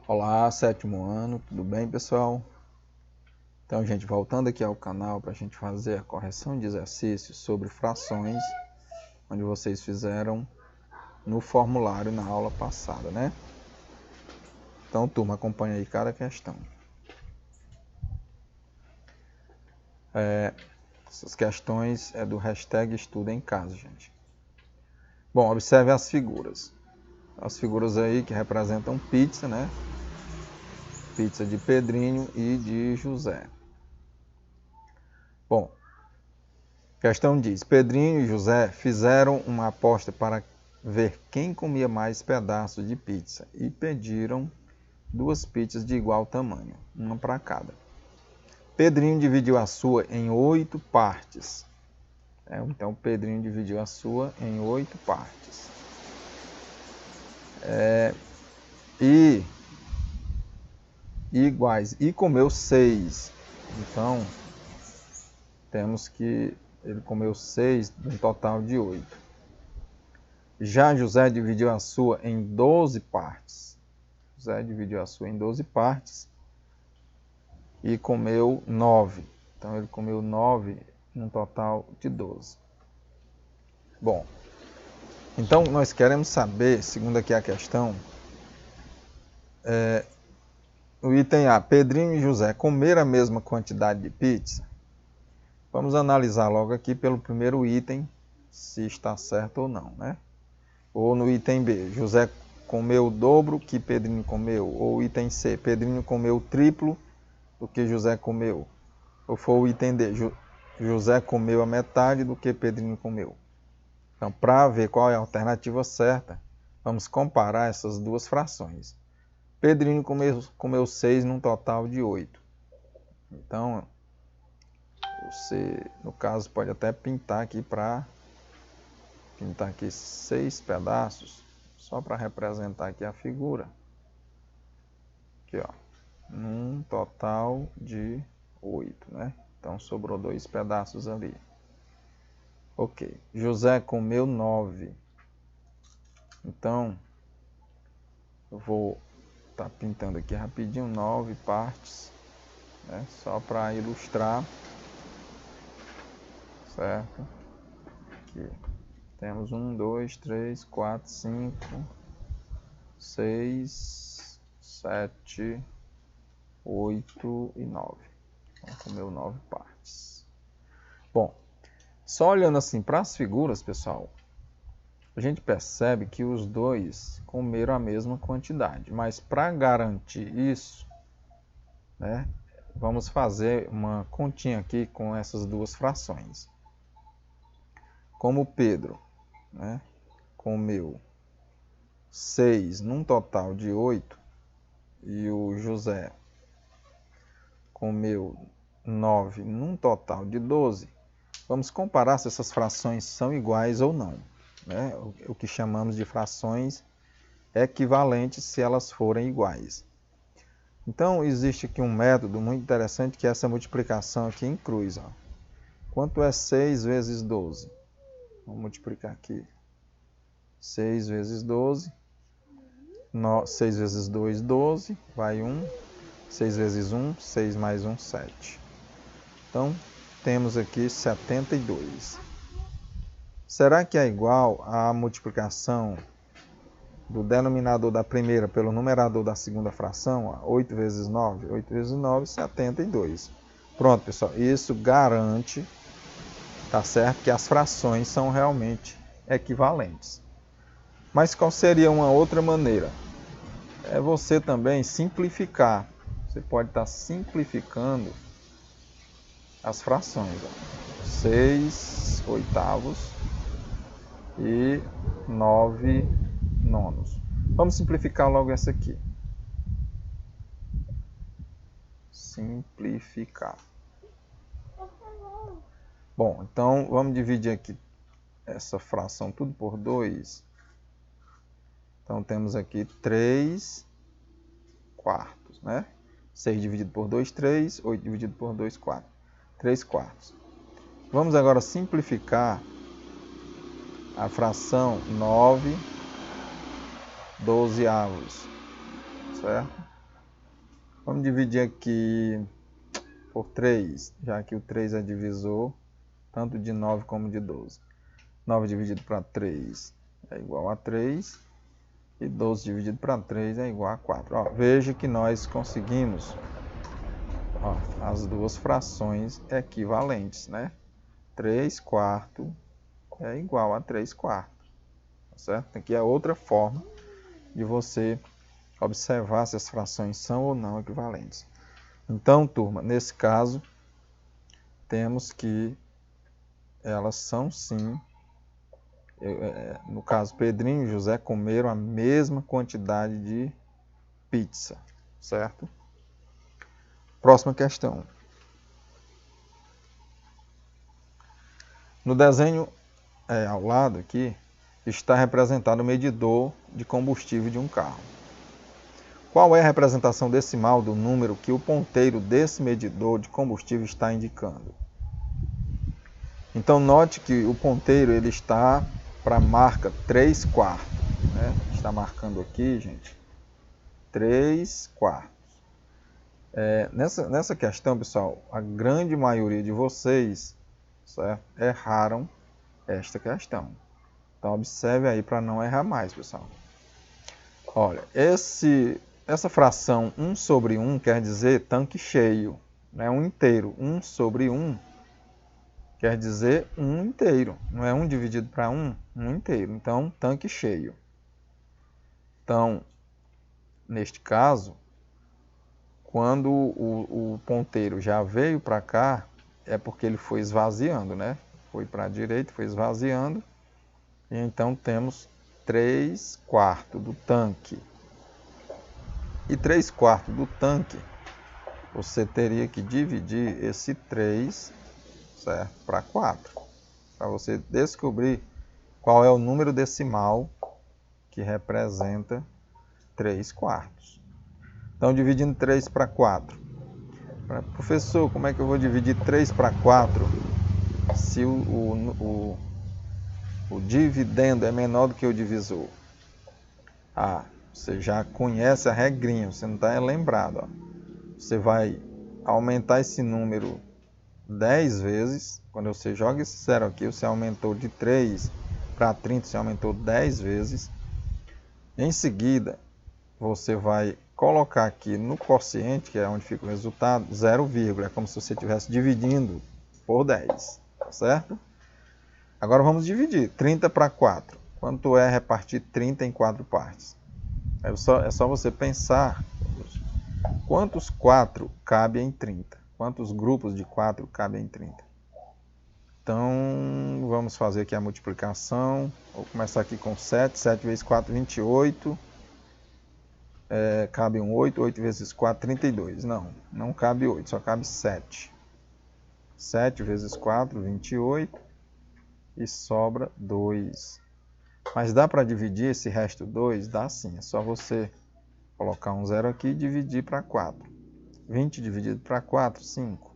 Olá, sétimo ano, tudo bem, pessoal? Então, gente, voltando aqui ao canal para a gente fazer a correção de exercícios sobre frações, onde vocês fizeram no formulário na aula passada, né? Então, turma, acompanha aí cada questão. Essas questões é do hashtag Estuda em Casa, gente. Bom, observe as figuras. As figuras aí que representam pizza, né? Pizza de Pedrinho e de José. Bom, a questão diz: Pedrinho e José fizeram uma aposta para ver quem comia mais pedaços de pizza e pediram 2 pizzas de igual tamanho, uma para cada. Pedrinho dividiu a sua em 8 partes. Então, Pedrinho dividiu a sua em 8 partes. E iguais. E comeu 6. Então, temos que ele comeu 6, um total de 8. Já José dividiu a sua em 12 partes. José dividiu a sua em 12 partes e comeu 9. Então, ele comeu 9 num total de 12. Bom, então nós queremos saber, segundo aqui a questão, o item A, Pedrinho e José comeram a mesma quantidade de pizza? Vamos analisar logo aqui pelo primeiro item, se está certo ou não, né? Ou no item B, José comeu o dobro que Pedrinho comeu. Ou item C, Pedrinho comeu o triplo do que José comeu. Ou for o item D, José comeu a metade do que Pedrinho comeu. Então, para ver qual é a alternativa certa, vamos comparar essas duas frações. Pedrinho comeu 6 num total de 8. Então, você, no caso, pode até pintar aqui 6 pedaços, só para representar aqui a figura. Aqui, ó, num total de 8, né? Então, sobrou 2 pedaços ali. Ok, José comeu 9. Então, eu vou estar pintando aqui rapidinho 9 partes, né? Só para ilustrar, certo? Aqui temos 1, 2, 3, 4, 5, 6, 7, 8 e 9. Então, comeu 9 partes. Bom, só olhando assim para as figuras, pessoal, a gente percebe que os dois comeram a mesma quantidade. Mas para garantir isso, né, vamos fazer uma continha aqui com essas duas frações. Como Pedro, né, comeu 6 num total de 8 e o José comeu 9 num total de 12, vamos comparar se essas frações são iguais ou não, né? O que chamamos de frações equivalentes se elas forem iguais. Então, existe aqui um método muito interessante que é essa multiplicação aqui em cruz. Ó. Quanto é 6 vezes 12? Vamos multiplicar aqui. 6 vezes 12. 6 vezes 2, 12. Vai 1. 6 vezes 1, 6 mais 1, 7. Então, temos aqui 72. Será que é igual à multiplicação do denominador da primeira pelo numerador da segunda fração? 8 vezes 9. 8 vezes 9, 72. Pronto, pessoal. Isso garante, tá certo, que as frações são realmente equivalentes. Mas qual seria uma outra maneira? É você também simplificar. Você pode estar simplificando as frações. 6 oitavos e 9 nonos. Vamos simplificar logo essa aqui. Simplificar. Bom, então vamos dividir aqui essa fração tudo por 2. Então temos aqui 3 quartos, né? 6 dividido por 2, 3. 8 dividido por 2, 4. 3 quartos. Vamos agora simplificar a fração 9 dozeavos, certo? Vamos dividir aqui por 3, já que o 3 é divisor tanto de 9 como de 12. 9 dividido para 3 é igual a 3. E 12 dividido para 3 é igual a 4. Ó, veja que nós conseguimos as duas frações equivalentes, né? 3 quartos é igual a 3 quartos. Tá certo? Aqui é outra forma de você observar se as frações são ou não equivalentes. Então, turma, nesse caso, temos que elas são sim. No caso, Pedrinho e José comeram a mesma quantidade de pizza, certo? Próxima questão. No desenho ao lado aqui, está representado o medidor de combustível de um carro. Qual é a representação decimal do número que o ponteiro desse medidor de combustível está indicando? Então, note que o ponteiro ele está para a marca 3 quartos. Né? Está marcando aqui, gente, 3 quartos. Nessa questão, pessoal, a grande maioria de vocês, certo, erraram esta questão. Então, observe aí para não errar mais, pessoal. Olha, essa fração 1 sobre 1 quer dizer tanque cheio, né? Um inteiro. 1 sobre 1 quer dizer 1 inteiro. Não é 1 dividido para 1, 1 inteiro. Então, tanque cheio. Então, neste caso, quando o ponteiro já veio para cá, é porque ele foi esvaziando, né? Foi para a direita, foi esvaziando. E então temos 3 quartos do tanque. E 3 quartos do tanque, você teria que dividir esse 3, certo, para 4. Para você descobrir qual é o número decimal que representa 3 quartos. Então, dividindo 3 para 4. Professor, como é que eu vou dividir 3 para 4 se o dividendo é menor do que o divisor? Você já conhece a regrinha, você não está lembrado. Ó. Você vai aumentar esse número 10 vezes. Quando você joga esse zero aqui, você aumentou de 3 para 30, você aumentou 10 vezes. Em seguida, você vai colocar aqui no quociente, que é onde fica o resultado, 0, é como se você estivesse dividindo por 10, tá certo? Agora vamos dividir 30 para 4. Quanto é repartir 30 em 4 partes? É só você pensar quantos 4 cabem em 30. Quantos grupos de 4 cabem em 30? Então, vamos fazer aqui a multiplicação. Vou começar aqui com 7. 7 vezes 4, 28. Cabe um 8. 8 vezes 4, 32. Não cabe 8, só cabe 7. 7 vezes 4, 28. E sobra 2. Mas dá para dividir esse resto 2? Dá sim. É só você colocar um 0 aqui e dividir para 4. 20 dividido para 4, 5.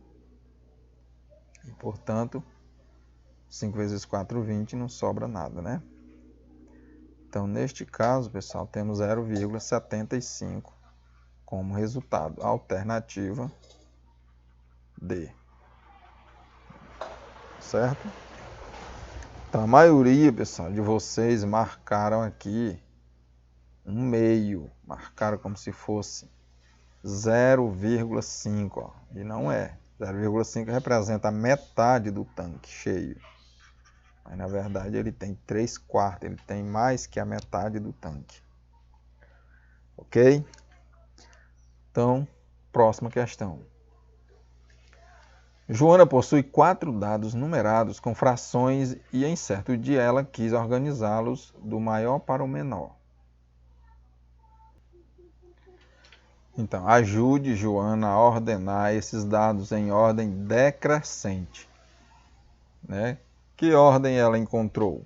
E, portanto, 5 vezes 4, 20, não sobra nada, né? Então, neste caso, pessoal, temos 0,75 como resultado. Alternativa D. Certo? Então, a maioria, pessoal, de vocês marcaram aqui um meio. Marcaram como se fosse 0,5. E não é. 0,5 representa a metade do tanque cheio. Mas, na verdade, ele tem 3 quartos. Ele tem mais que a metade do tanque. Ok? Então, próxima questão. Joana possui 4 dados numerados com frações e em certo dia ela quis organizá-los do maior para o menor. Então, ajude Joana a ordenar esses dados em ordem decrescente. Né? Que ordem ela encontrou?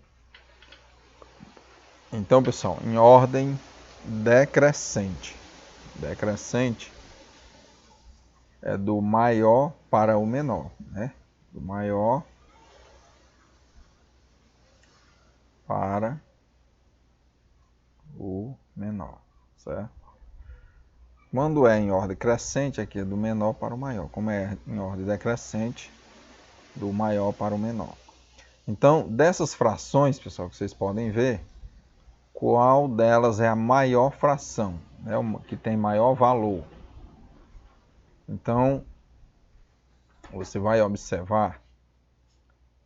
Então, pessoal, em ordem decrescente. Decrescente é do maior para o menor, né? Do maior para o menor, certo? Quando é em ordem crescente, aqui é do menor para o maior. Como é em ordem decrescente, do maior para o menor. Então, dessas frações, pessoal, que vocês podem ver, qual delas é a maior fração, né, que tem maior valor. Então, você vai observar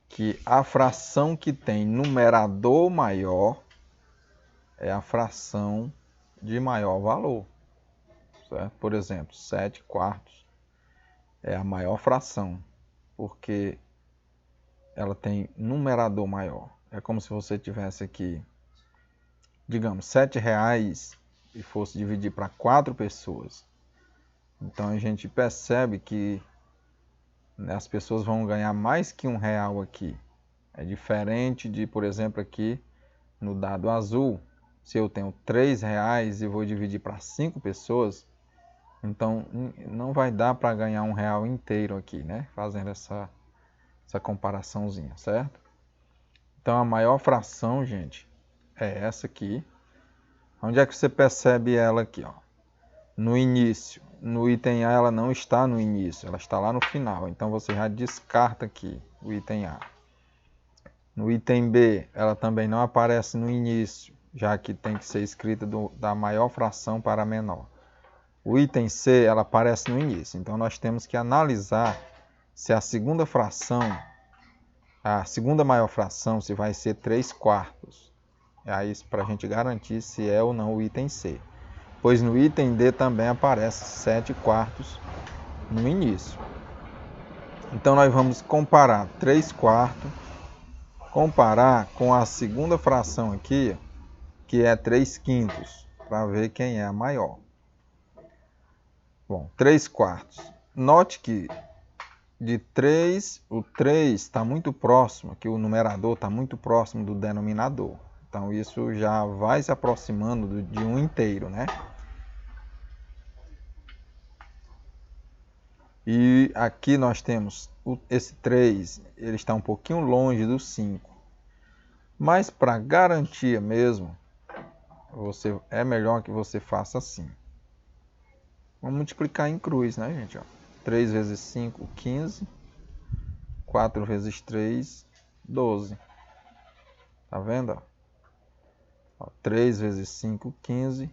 que a fração que tem numerador maior é a fração de maior valor. Certo? Por exemplo, 7/4 é a maior fração, porque ela tem numerador maior. É como se você tivesse aqui, digamos, R$7 e fosse dividir para 4 pessoas. Então a gente percebe que, né, as pessoas vão ganhar mais que R$1 aqui. É diferente de, por exemplo, aqui no dado azul, se eu tenho R$3 e vou dividir para 5 pessoas, então não vai dar para ganhar R$1 inteiro aqui, né? Fazendo essa comparaçãozinha, certo? Então a maior fração, gente, é essa aqui. Onde é que você percebe ela aqui, ó? No início. No item A ela não está no início, ela está lá no final. Então você já descarta aqui o item A. No item B, ela também não aparece no início, já que tem que ser escrita da maior fração para a menor. O item C, ela aparece no início. Então nós temos que analisar se a segunda fração, a segunda maior fração, se vai ser 3/4. Aí para a gente garantir se é ou não o item C. Pois no item D também aparece 7/4 no início. Então nós vamos comparar 3/4, comparar com a segunda fração aqui, que é 3/5, para ver quem é a maior. Bom, 3/4. Note que de 3, o 3 está muito próximo, aqui o numerador está muito próximo do denominador. Então isso já vai se aproximando de um inteiro, né? E aqui nós temos esse 3, ele está um pouquinho longe do 5. Mas para garantia mesmo, é melhor que você faça assim. Vamos multiplicar em cruz, né, gente? Ó. 3 vezes 5, 15. 4 vezes 3, 12. Tá vendo? Ó, 3 vezes 5, 15.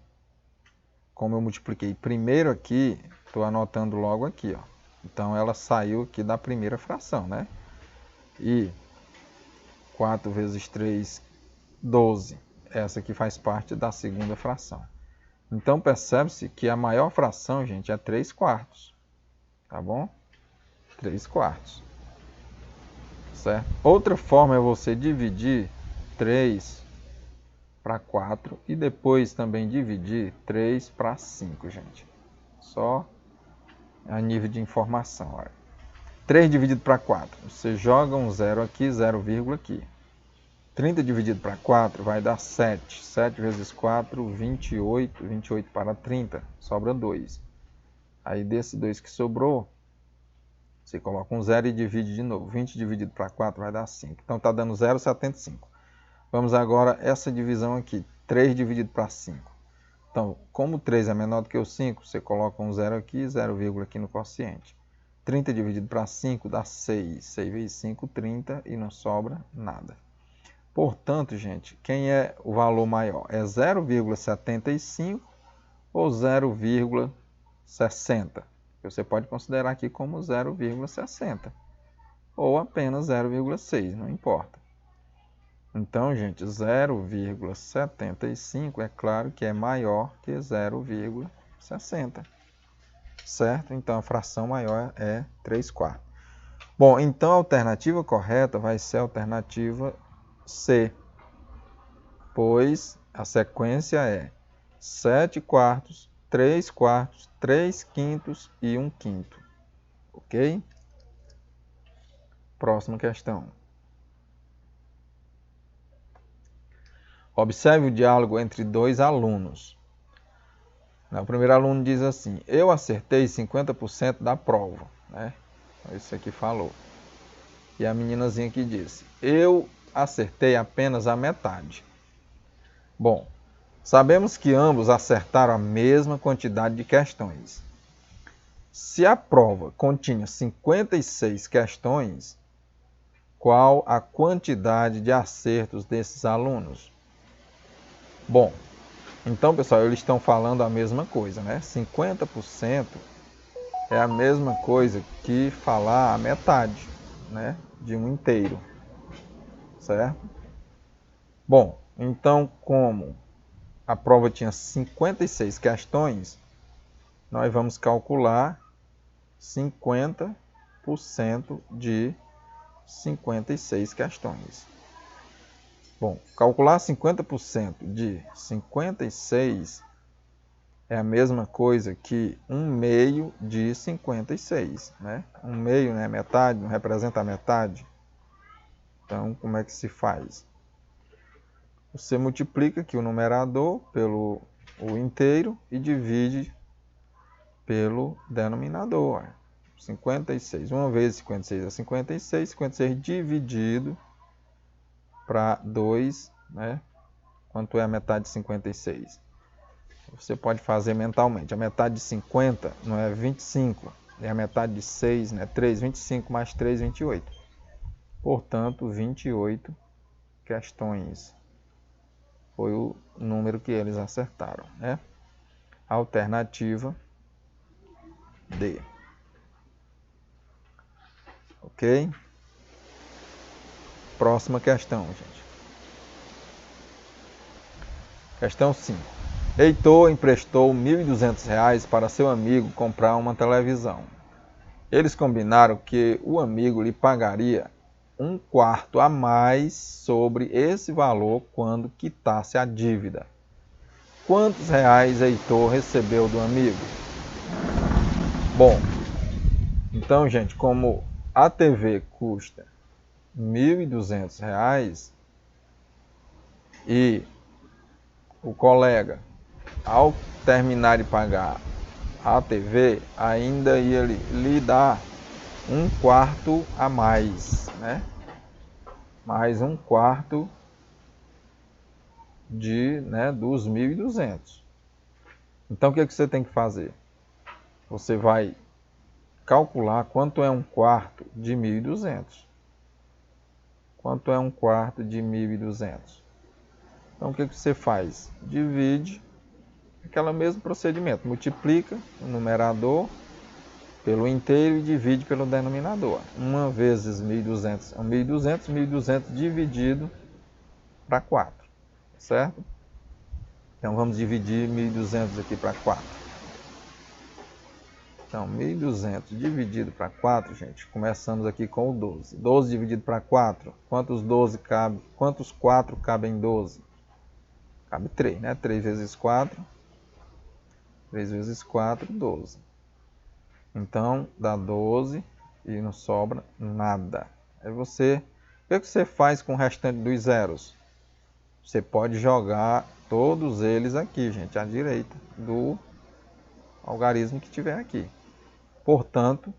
Como eu multipliquei primeiro aqui, estou anotando logo aqui, ó. Então ela saiu aqui da primeira fração, né? E 4 vezes 3, 12. Essa aqui faz parte da segunda fração. Então percebe-se que a maior fração, gente, é 3/4. Tá bom? 3/4. Certo? Outra forma é você dividir 3 para 4 e depois também dividir 3 para 5, gente. Só a nível de informação. Olha. 3 dividido para 4, você joga um 0 aqui, 0, aqui. 30 dividido para 4 vai dar 7. 7 vezes 4, 28. 28 para 30, sobra 2. Aí desse 2 que sobrou, você coloca um 0 e divide de novo. 20 dividido para 4 vai dar 5. Então está dando 0,75. Vamos agora essa divisão aqui. 3 dividido para 5. Então, como 3 é menor do que o 5, você coloca um 0 aqui, 0, aqui no quociente. 30 dividido para 5 dá 6. 6 vezes 5, 30 e não sobra nada. Portanto, gente, quem é o valor maior? É 0,75 ou 0,60? Você pode considerar aqui como 0,60 ou apenas 0,6, não importa. Então, gente, 0,75 é claro que é maior que 0,60, certo? Então, a fração maior é 3/4. Bom, então a alternativa correta vai ser a alternativa C, pois a sequência é 7/4, 3/4, 3/5 e 1/5. Ok? Próxima questão. Observe o diálogo entre dois alunos. O primeiro aluno diz assim: eu acertei 50% da prova. Né? Isso aqui falou. E a meninazinha aqui disse: eu acertei apenas a metade. Bom, Sabemos que ambos acertaram a mesma quantidade de questões. Se a prova continha 56 questões, qual a quantidade de acertos desses alunos? Bom, então, pessoal, eles estão falando a mesma coisa, né? 50% é a mesma coisa que falar a metade, né, de um inteiro, certo? Bom, então, como a prova tinha 56 questões, nós vamos calcular 50% de 56 questões. Bom, calcular 50% de 56 é a mesma coisa que 1/2 de 56, né? 1/2 não é metade, não representa a metade. Então, como é que se faz? Você multiplica aqui o numerador pelo o inteiro e divide pelo denominador. 56. 1 vezes 56 é 56. 56 dividido para 2, né? Quanto é a metade de 56? Você pode fazer mentalmente. A metade de 50 não é 25, é a metade de 6, né? 3, 25 mais 3, 28. Portanto, 28 questões. Foi o número que eles acertaram, né? Alternativa D. Ok? Próxima questão, gente. Questão 5. Heitor emprestou R$ 1.200 para seu amigo comprar uma televisão. Eles combinaram que o amigo lhe pagaria 1/4 a mais sobre esse valor quando quitasse a dívida. Quantos reais Heitor recebeu do amigo? Bom, então, gente, como a TV custa R$ 1.200 e o colega, ao terminar de pagar a TV, ainda ia lhe dar 1/4 a mais, né? Mais 1/4 dos 1.200. Então, o que você tem que fazer? Você vai calcular quanto é 1/4 de 1.200. Quanto é 1/4 de 1.200? Então, o que você faz? Divide aquele mesmo procedimento. Multiplica o numerador pelo inteiro e divide pelo denominador. 1 vezes 1.200 é 1.200, 1.200 dividido para 4, certo? Então, vamos dividir 1.200 aqui para 4. Então, 1.200 dividido para 4, gente, começamos aqui com o 12. 12 dividido para 4, quantos 12 cabe? Quantos 4 cabem em 12? Cabe 3, né? 3 vezes 4, 3 vezes 4, 12. Então, dá 12 e não sobra nada. Aí o que você faz com o restante dos zeros? Você pode jogar todos eles aqui, gente, à direita do algarismo que tiver aqui. Portanto,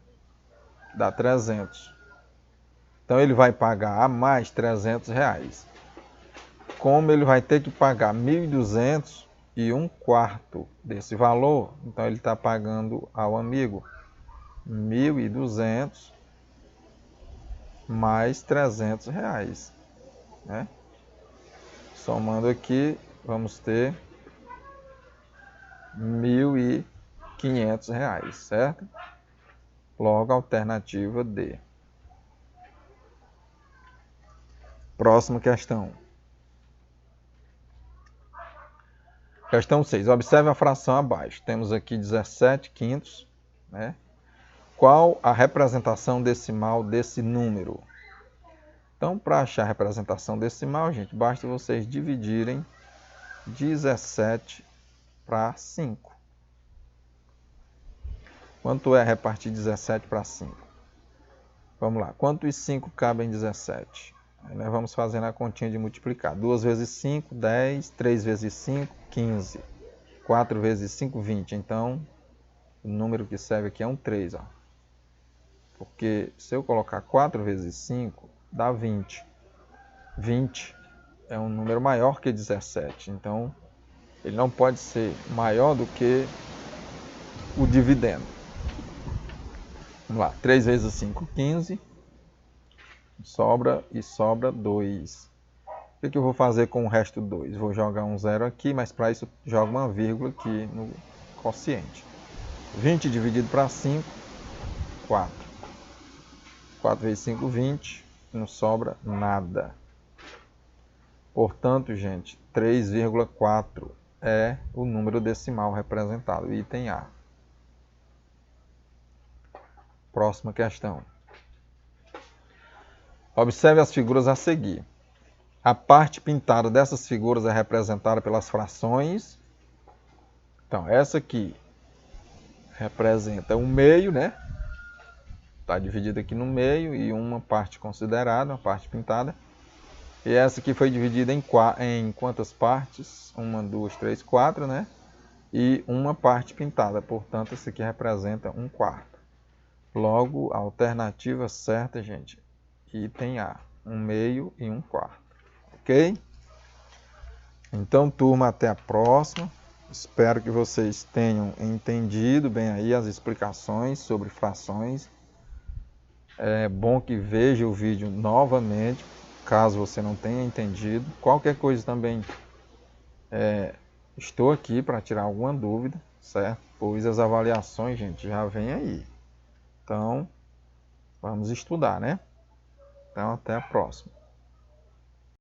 dá 300. Então, ele vai pagar a mais R$300. Como ele vai ter que pagar 1.200 e 1/4 desse valor, então ele está pagando ao amigo 1.200 mais R$300, né? Somando aqui, vamos ter R$1.500, certo? Logo, alternativa D. Próxima questão. Questão 6. Observe a fração abaixo. Temos aqui 17 quintos, né? Qual a representação decimal desse número? Então, para achar a representação decimal, gente, basta vocês dividirem 17 para 5. Quanto é repartir 17 para 5? Vamos lá. Quantos 5 cabem em 17? Aí nós vamos fazendo a continha de multiplicar. 2 vezes 5, 10. 3 vezes 5, 15. 4 vezes 5, 20. Então, o número que serve aqui é um 3. Ó. Porque se eu colocar 4 vezes 5, dá 20. 20 é um número maior que 17. Então, ele não pode ser maior do que o dividendo. Vamos lá, 3 vezes 5, 15. Sobra 2. O que eu vou fazer com o resto 2? Vou jogar um zero aqui, mas para isso jogo uma vírgula aqui no quociente. 20 dividido para 5, 4. 4 vezes 5, 20. Não sobra nada. Portanto, gente, 3,4 é o número decimal representado, item A. Próxima questão. Observe as figuras a seguir. A parte pintada dessas figuras é representada pelas frações. Então, essa aqui representa um meio, né? Está dividida aqui no meio e uma parte considerada, uma parte pintada. E essa aqui foi dividida em quantas partes? 1, 2, 3, 4, né? E uma parte pintada. Portanto, essa aqui representa 1/4. Logo, a alternativa certa, gente, item A. 1/2 e 1/4. Ok? Então, turma, até a próxima. Espero que vocês tenham entendido bem aí as explicações sobre frações. É bom que veja o vídeo novamente, caso você não tenha entendido. Qualquer coisa também, estou aqui para tirar alguma dúvida, certo? Pois as avaliações, gente, já vem aí. Então, vamos estudar, né? Então, até a próxima.